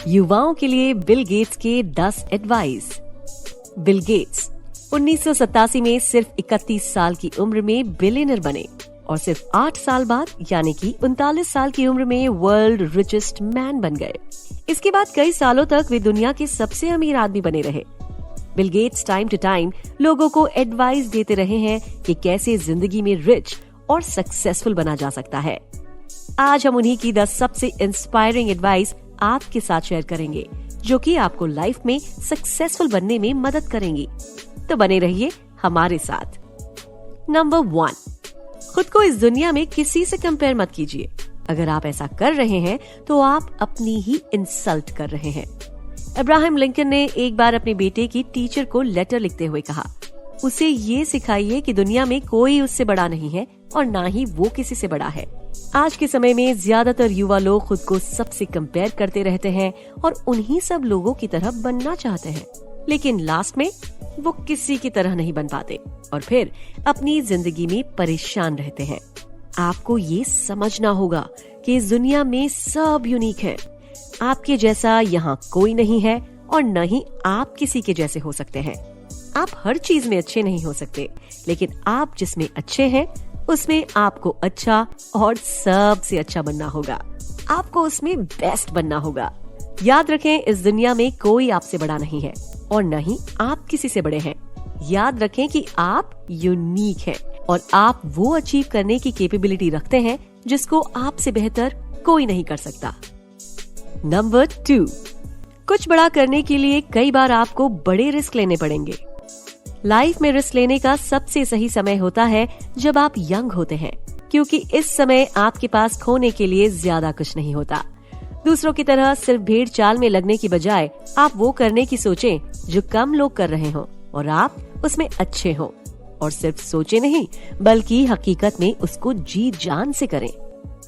युवाओं के लिए बिल गेट्स के 10 एडवाइस। बिल गेट्स 1987 में सिर्फ 31 साल की उम्र में बिलियनर बने और सिर्फ 8 साल बाद यानी कि 39 साल की उम्र में वर्ल्ड रिचेस्ट मैन बन गए। इसके बाद कई सालों तक वे दुनिया के सबसे अमीर आदमी बने रहे। Bill Gates time to time लोगों को एडवाइस देते रहे हैं कि कैसे जिंदगी में रिच और सक्सेसफुल बना जा सकता है। आज हम उन्हीं की 10 सबसे इंस्पायरिंग एडवाइस आपके साथ शेयर करेंगे, जो कि आपको लाइफ में सक्सेसफुल बनने में मदद करेंगी। तो बने रहिए हमारे साथ। नंबर 1, खुद को इस दुनिया में किसी से कंपेयर मत कीजिए। अगर आप ऐसा कर रहे हैं तो आप अपनी ही इंसल्ट कर रहे हैं। अब्राहम लिंकन ने एक बार अपने बेटे की टीचर को लेटर लिखते हुए कहा, उसे ये सिखाइए कि दुनिया में कोई उससे बड़ा नहीं है और ना ही वो किसी से बड़ा है। आज के समय में ज्यादातर युवा लोग खुद को सबसे कंपेयर करते रहते हैं और उन्हीं सब लोगों की तरह बनना चाहते हैं, लेकिन लास्ट में वो किसी की तरह नहीं बन पाते और फिर अपनी जिंदगी में परेशान रहते हैं। आपको ये समझना होगा कि इस दुनिया में सब यूनिक है। आपके जैसा यहाँ कोई नहीं है और न ही आप किसी के जैसे हो सकते हैं। आप हर चीज में अच्छे नहीं हो सकते, लेकिन आप जिसमें अच्छे हैं उसमें आपको अच्छा और सबसे अच्छा बनना होगा। आपको उसमें बेस्ट बनना होगा। याद रखें, इस दुनिया में कोई आपसे बड़ा नहीं है और न ही आप किसी से बड़े हैं। याद रखें कि आप यूनिक हैं और आप वो अचीव करने की कैपेबिलिटी रखते हैं जिसको आपसे बेहतर कोई नहीं कर सकता। नंबर 2, कुछ बड़ा करने के लिए कई बार आपको बड़े रिस्क लेने पड़ेंगे। लाइफ में रिस्क लेने का सबसे सही समय होता है जब आप यंग होते हैं, क्योंकि इस समय आपके पास खोने के लिए ज्यादा कुछ नहीं होता। दूसरों की तरह सिर्फ भेड़ चाल में लगने की बजाय आप वो करने की सोचें जो कम लोग कर रहे हों और आप उसमें अच्छे हों। और सिर्फ सोचे नहीं, बल्कि हकीकत में उसको जी जान से करें।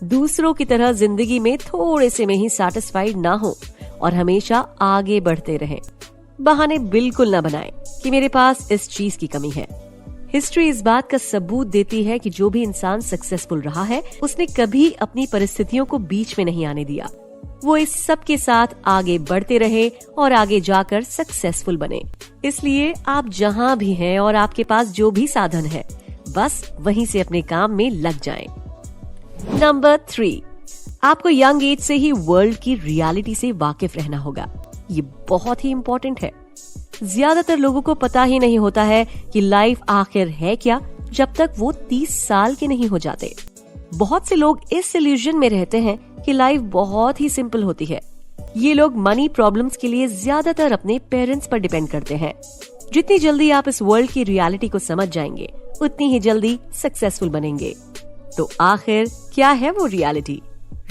दूसरों की तरह जिंदगी में थोड़े से में ही सैटिस्फाइड ना हो और हमेशा आगे बढ़ते रहें। बहाने बिल्कुल न बनाएं कि मेरे पास इस चीज की कमी है। हिस्ट्री इस बात का सबूत देती है कि जो भी इंसान सक्सेसफुल रहा है, उसने कभी अपनी परिस्थितियों को बीच में नहीं आने दिया। वो इस सब के साथ आगे बढ़ते रहे और आगे जाकर सक्सेसफुल बने। इसलिए आप जहाँ भी हैं और आपके पास जो भी साधन है, बस वहीं से अपने काम में लग जाएं। नंबर 3, आपको यंग एज से ही वर्ल्ड की रियलिटी से वाकिफ रहना होगा। ये बहुत ही इम्पोर्टेंट है। ज्यादातर लोगों को पता ही नहीं होता है कि लाइफ आखिर है क्या जब तक वो 30 साल के नहीं हो जाते। बहुत से लोग इस इल्यूजन में रहते हैं कि लाइफ बहुत ही सिंपल होती है। ये लोग मनी प्रॉब्लम्स के लिए ज्यादातर अपने पेरेंट्स पर डिपेंड करते हैं। जितनी जल्दी आप इस वर्ल्ड की रियलिटी को समझ जाएंगे, उतनी ही जल्दी सक्सेसफुल बनेंगे। तो आखिर क्या है वो रियलिटी?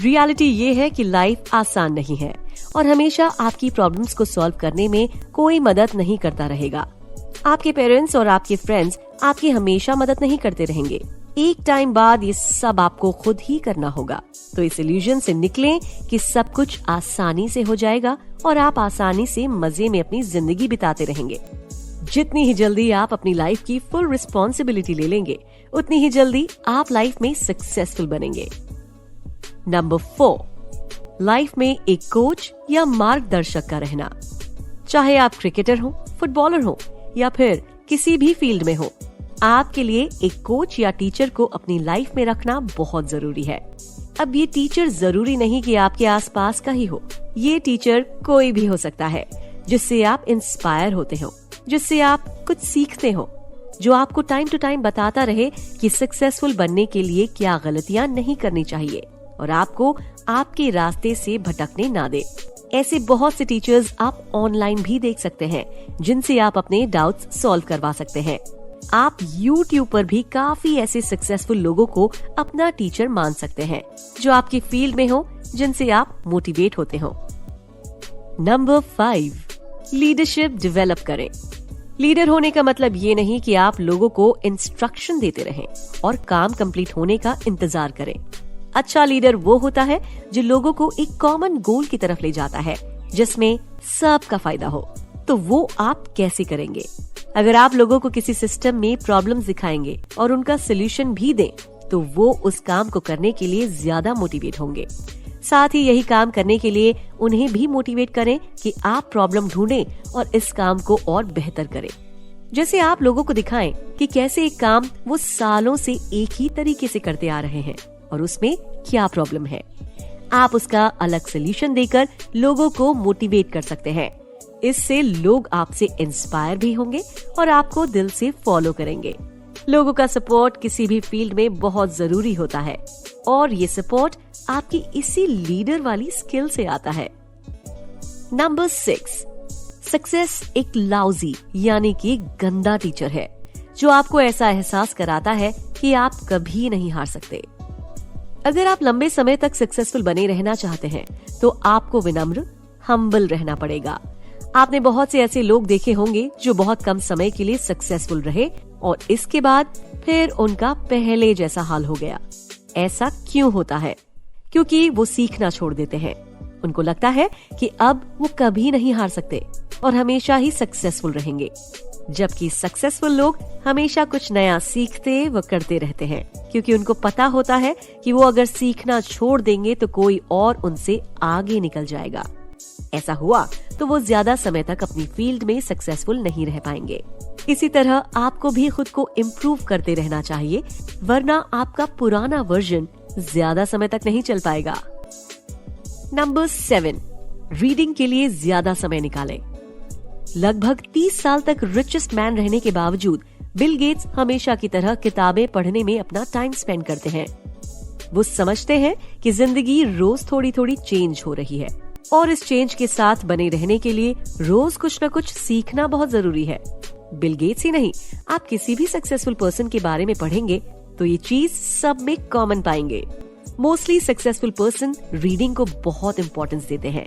रियलिटी ये है कि लाइफ आसान नहीं है और हमेशा आपकी प्रॉब्लम्स को सॉल्व करने में कोई मदद नहीं करता रहेगा। आपके पेरेंट्स और आपके फ्रेंड्स आपकी हमेशा मदद नहीं करते रहेंगे। एक टाइम बाद ये सब आपको खुद ही करना होगा। तो इस इल्यूजन से निकलें कि सब कुछ आसानी से हो जाएगा और आप आसानी से मजे में अपनी जिंदगी बिताते रहेंगे। जितनी ही जल्दी आप अपनी लाइफ की फुल रिस्पॉन्सिबिलिटी ले लेंगे, उतनी ही जल्दी आप लाइफ में सक्सेसफुल बनेंगे। नंबर 4, लाइफ में एक कोच या मार्गदर्शक का रहना। चाहे आप क्रिकेटर हो, फुटबॉलर हो या फिर किसी भी फील्ड में हो, आपके लिए एक कोच या टीचर को अपनी लाइफ में रखना बहुत जरूरी है। अब ये टीचर जरूरी नहीं कि आपके आसपास का ही हो। ये टीचर कोई भी हो सकता है जिससे आप इंस्पायर होते हो, जिससे आप कुछ सीखते हो, जो आपको टाइम टू टाइम बताता रहे कि सक्सेसफुल बनने के लिए क्या गलतियां नहीं करनी चाहिए और आपको आपके रास्ते से भटकने ना दे। ऐसे बहुत से टीचर्स आप ऑनलाइन भी देख सकते हैं, जिनसे आप अपने डाउट्स सॉल्व करवा सकते हैं। आप YouTube पर भी काफी ऐसे सक्सेसफुल लोगों को अपना टीचर मान सकते हैं, जो आपकी फील्ड में हो, जिनसे आप मोटिवेट होते हो। नंबर 5, लीडरशिप डेवलप करें। लीडर होने का मतलब ये नहीं कि आप लोगों को इंस्ट्रक्शन देते रहें और काम कंप्लीट होने का इंतजार करें। अच्छा लीडर वो होता है जो लोगों को एक कॉमन गोल की तरफ ले जाता है, जिसमें सबका फायदा हो। तो वो आप कैसे करेंगे? अगर आप लोगों को किसी सिस्टम में प्रॉब्लम्स दिखाएंगे और उनका सोल्यूशन भी दें, तो वो उस काम को करने के लिए ज्यादा मोटिवेट होंगे। साथ ही यही काम करने के लिए उन्हें भी मोटिवेट करें कि आप प्रॉब्लम ढूंढें और इस काम को और बेहतर करें। जैसे आप लोगों को दिखाएं कि कैसे एक काम वो सालों से एक ही तरीके से करते आ रहे हैं और उसमें क्या प्रॉब्लम है। आप उसका अलग सोल्यूशन देकर लोगों को मोटिवेट कर सकते हैं। इससे लोग आपसे इंस्पायर भी होंगे और आपको दिल से फॉलो करेंगे। लोगों का सपोर्ट किसी भी फील्ड में बहुत जरूरी होता है और ये सपोर्ट आपकी इसी लीडर वाली स्किल से आता है। नंबर 6, सक्सेस एक लाउजी यानी कि गंदा टीचर है जो आपको ऐसा एहसास कराता है कि आप कभी नहीं हार सकते। अगर आप लंबे समय तक सक्सेसफुल बने रहना चाहते हैं तो आपको विनम्र, हम्बल रहना पड़ेगा। आपने बहुत से ऐसे लोग देखे होंगे जो बहुत कम समय के लिए सक्सेसफुल रहे और इसके बाद फिर उनका पहले जैसा हाल हो गया। ऐसा क्यों होता है? क्योंकि वो सीखना छोड़ देते हैं। उनको लगता है कि अब वो कभी नहीं हार सकते और हमेशा ही सक्सेसफुल रहेंगे, जबकि सक्सेसफुल लोग हमेशा कुछ नया सीखते व करते रहते हैं, क्योंकि उनको पता होता है कि वो अगर सीखना छोड़ देंगे तो कोई और उनसे आगे निकल जाएगा। ऐसा हुआ तो वो ज्यादा समय तक अपनी फील्ड में सक्सेसफुल नहीं रह पाएंगे। इसी तरह आपको भी खुद को इम्प्रूव करते रहना चाहिए, वरना आपका पुराना वर्जन ज्यादा समय तक नहीं चल पाएगा। नंबर 7, रीडिंग के लिए ज्यादा समय निकालें। लगभग 30 साल तक रिचेस्ट मैन रहने के बावजूद बिल गेट्स हमेशा की तरह किताबें पढ़ने में अपना टाइम स्पेंड करते हैं। वो समझते हैं कि जिंदगी रोज थोड़ी थोड़ी चेंज हो रही है और इस चेंज के साथ बने रहने के लिए रोज कुछ न कुछ सीखना बहुत जरूरी है। बिल गेट्स ही नहीं, आप किसी भी सक्सेसफुल पर्सन के बारे में पढ़ेंगे तो ये चीज सब में कॉमन पाएंगे। मोस्टली सक्सेसफुल पर्सन रीडिंग को बहुत इंपॉर्टेंस देते हैं।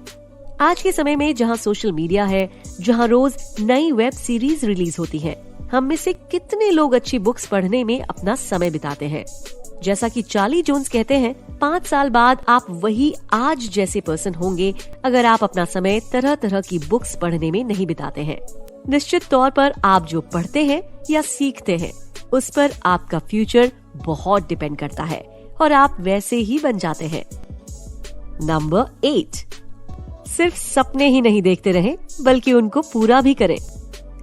आज के समय में जहाँ सोशल मीडिया है, जहाँ रोज नई वेब सीरीज रिलीज होती हैं, हम में से कितने लोग अच्छी बुक्स पढ़ने में अपना समय बिताते हैं। जैसा कि चार्ली जोन्स कहते हैं, 5 साल बाद आप वही आज जैसे पर्सन होंगे अगर आप अपना समय तरह तरह की बुक्स पढ़ने में नहीं बिताते हैं। निश्चित तौर पर आप जो पढ़ते हैं या सीखते हैं उस पर आपका फ्यूचर बहुत डिपेंड करता है और आप वैसे ही बन जाते हैं। नंबर 8, सिर्फ सपने ही नहीं देखते रहें बल्कि उनको पूरा भी करें।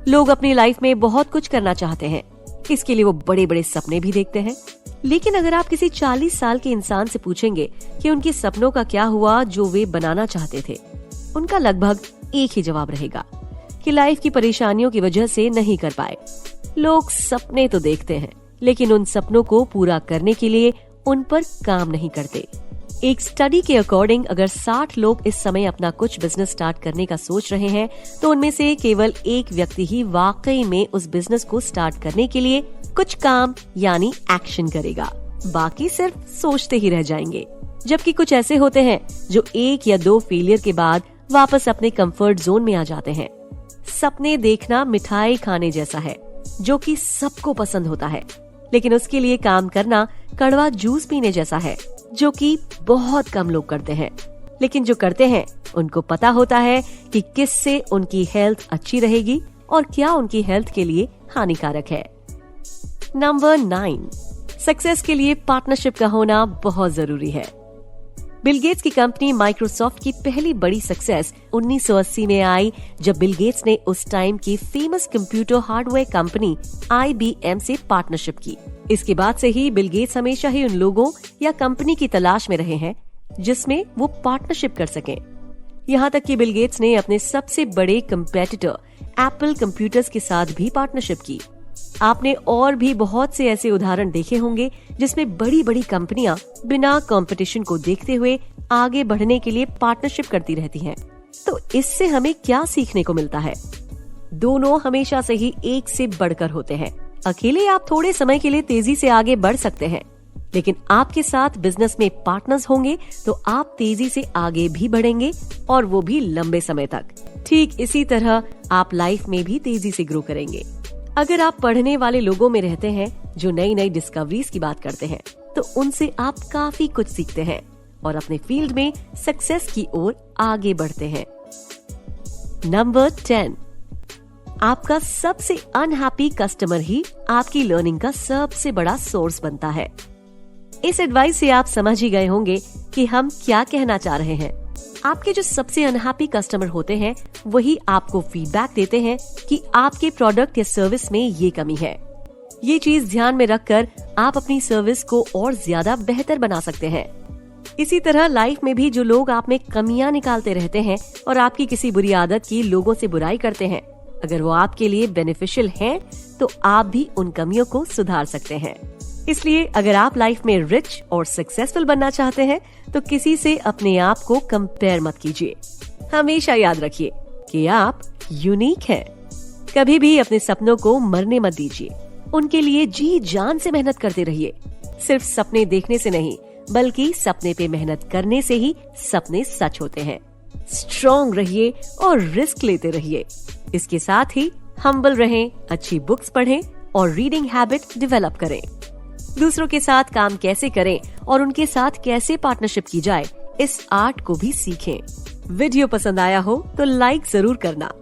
लोग अपनी लाइफ में बहुत कुछ करना चाहते हैं, इसके लिए वो बड़े बड़े सपने भी देखते हैं। लेकिन अगर आप किसी 40 साल के इंसान से पूछेंगे कि उनके सपनों का क्या हुआ जो वे बनाना चाहते थे, उनका लगभग एक ही जवाब रहेगा कि लाइफ की परेशानियों की वजह से नहीं कर पाए। लोग सपने तो देखते हैं लेकिन उन सपनों को पूरा करने के लिए उन पर काम नहीं करते। एक स्टडी के अकॉर्डिंग अगर 60 लोग इस समय अपना कुछ बिजनेस स्टार्ट करने का सोच रहे हैं तो उनमें से केवल एक व्यक्ति ही वाकई में उस बिजनेस को स्टार्ट करने के लिए कुछ काम यानी एक्शन करेगा। बाकी सिर्फ सोचते ही रह जाएंगे। जबकि कुछ ऐसे होते हैं जो 1 या 2 फेलियर के बाद वापस अपने कंफर्ट जोन में आ जाते हैं। सपने देखना मिठाई खाने जैसा है जो कि सबको पसंद होता है, लेकिन उसके लिए काम करना कड़वा जूस पीने जैसा है जो कि बहुत कम लोग करते हैं। लेकिन जो करते हैं उनको पता होता है कि किससे उनकी हेल्थ अच्छी रहेगी और क्या उनकी हेल्थ के लिए हानिकारक है। नंबर 9, सक्सेस के लिए पार्टनरशिप का होना बहुत जरूरी है। बिल गेट्स की कंपनी माइक्रोसॉफ्ट की पहली बड़ी सक्सेस 1980 में आई जब बिल गेट्स ने उस टाइम की famous computer hardware company IBM से पार्टनरशिप की। इसके बाद से ही बिल गेट्स हमेशा ही उन लोगों या कंपनी की तलाश में रहे हैं जिसमें वो पार्टनरशिप कर सकें। यहाँ तक कि बिल गेट्स ने अपने सबसे बड़े कंपेटिटर एप्पल कंप्यूटर्स के साथ भी पार्टनरशिप की। आपने और भी बहुत से ऐसे उदाहरण देखे होंगे जिसमें बड़ी बड़ी कंपनियां बिना कंपटीशन को देखते हुए आगे बढ़ने के लिए पार्टनरशिप करती रहती हैं। तो इससे हमें क्या सीखने को मिलता है? दोनों हमेशा से ही एक से बढ़कर होते हैं। अकेले आप थोड़े समय के लिए तेजी से आगे बढ़ सकते हैं, लेकिन आपके साथ बिजनेस में पार्टनर्स होंगे तो आप तेजी से आगे भी बढ़ेंगे और वो भी लंबे समय तक। ठीक इसी तरह आप लाइफ में भी तेजी से ग्रो करेंगे। अगर आप पढ़ने वाले लोगों में रहते हैं जो नई नई डिस्कवरीज की बात करते हैं तो उनसे आप काफी कुछ सीखते हैं और अपने फील्ड में सक्सेस की ओर आगे बढ़ते हैं। नंबर 10, आपका सबसे अनहैप्पी कस्टमर ही आपकी लर्निंग का सबसे बड़ा सोर्स बनता है। इस एडवाइस से आप समझ ही गए होंगे कि हम क्या कहना चाह रहे हैं। आपके जो सबसे अनहैप्पी कस्टमर होते हैं वही आपको फीडबैक देते हैं कि आपके प्रोडक्ट या सर्विस में ये कमी है। ये चीज ध्यान में रखकर आप अपनी सर्विस को और ज्यादा बेहतर बना सकते हैं। इसी तरह लाइफ में भी जो लोग आप में कमियां निकालते रहते हैं और आपकी किसी बुरी आदत की लोगों से बुराई करते हैं, अगर वो आपके लिए बेनिफिशियल हैं, तो आप भी उन कमियों को सुधार सकते हैं। इसलिए अगर आप लाइफ में रिच और सक्सेसफुल बनना चाहते हैं तो किसी से अपने आप को कंपेयर मत कीजिए। हमेशा याद रखिए कि आप यूनिक हैं। कभी भी अपने सपनों को मरने मत दीजिए, उनके लिए जी जान से मेहनत करते रहिए। सिर्फ सपने देखने से नहीं, बल्कि सपने पे मेहनत करने से ही सपने सच होते हैं। स्ट्रॉन्ग रहिए और रिस्क लेते रहिए। इसके साथ ही हम्बल रहें, अच्छी बुक्स पढ़ें और रीडिंग हैबिट डेवलप करें। दूसरों के साथ काम कैसे करें और उनके साथ कैसे पार्टनरशिप की जाए, इस आर्ट को भी सीखें। वीडियो पसंद आया हो तो लाइक जरूर करना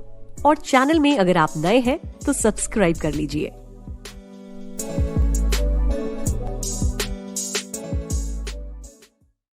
और चैनल में अगर आप नए हैं तो सब्सक्राइब कर लीजिए।